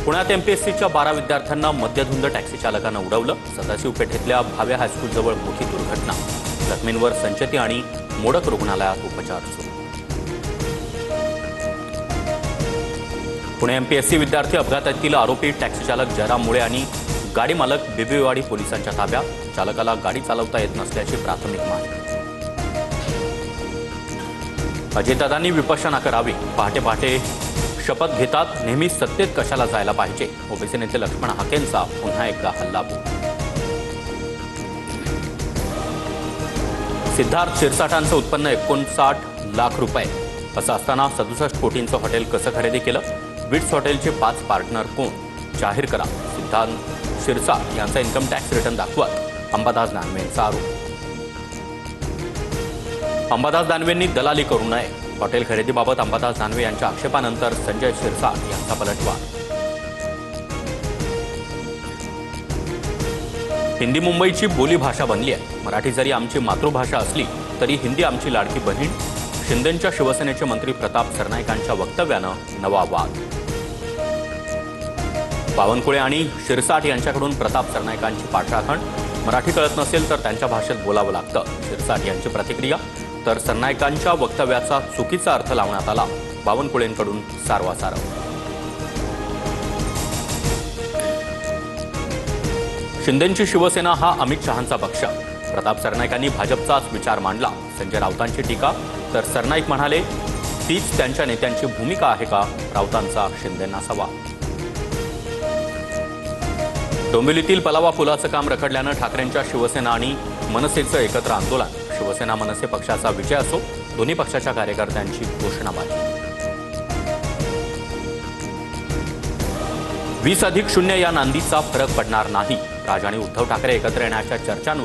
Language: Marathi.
पुण्यात एमपीएससीच्या 12 विद्यार्थ्यांना मद्यधुंद टॅक्सी चालकानं उडवलं। सदाशिव पेठेतल्या भावे हायस्कूल जवळ मोठी दुर्घटना। जखमींवर संचेती आणि मोडक रुग्णालयात उपचार सुरू। पुणे एमपीएससी विद्यार्थी अपघातातील आरोपी टॅक्सी चालक जयराम मुळे आणि गाडी मालक बिबिवाडी पोलिसांच्या ताब्यात। चालकाला गाडी चालवता येत नसल्याची प्राथमिक माहिती। अजितदादांनी विपश्यना करावी, पहाटे पहाटे शपथ घेतात, नेहमी सत्तेत कशाला जायला पाहिजे। ओबीसी नेते लक्ष्मण हाकेंचा पुन्हा एकदा हल्लाबोल। सिद्धार्थ शिरसाटांचं उत्पन्न 59 लाख रुपये असं असताना 67 कोटींचं हॉटेल कसं खरेदी केलं? विट्स हॉटेलचे 5 पार्टनर कोण? जाहीर करा। सिद्धार्थ शिरसाट यांचा इन्कम टॅक्स रिटर्न दाखवत अंबादास दानवेंचा आरोप। अंबादास दानवेंनी दलाली करू नये। हॉटेल खरेदीबाबत अंबादास दानवे यांच्या आक्षेपानंतर संजय शिरसाट यांचा पलटवार। हिंदी मुंबईची बोलीभाषा बनली आहे। मराठी जरी आमची मातृभाषा असली तरी हिंदी आमची लाडकी बहीण। शिंदेंच्या शिवसेनेचे मंत्री प्रताप सरनाईकांच्या वक्तव्यानं नवा वाद। बावनकुळे आणि शिरसाट यांच्याकडून प्रताप सरनाईकांची पाठराखण। मराठी कळत नसेल तर त्यांच्या भाषेत बोलावं लागतं। शिरसाट यांची प्रतिक्रिया। तर सरनाईकांच्या वक्तव्याचा चुकीचा अर्थ लावण्यात आला। बावनकुळेंकडून सारवासारव। शिंदेंची शिवसेना हा अमित शहांचा पक्ष। प्रताप सरनाईकांनी भाजपचाच विचार मांडला। संजय राऊतांची टीका। तर सरनाईक म्हणाले, तीच त्यांच्या नेत्यांची भूमिका आहे का? राऊतांचा शिंदेंना सवाल। डोंबिवलीतील पलावा पुलाचं काम रखडल्यानं ठाकरेंच्या शिवसेना आणि मनसेचं एकत्र आंदोलन। शिवसेना मनसे पक्षाचा विजय असो, दोन्ही पक्षाच्या कार्यकर्त्यांची घोषणाबाजी। 20+0 या नांदीचा फरक पडणार नाही। राज आणि उद्धव ठाकरे एकत्र येण्याच्या चर्चांवर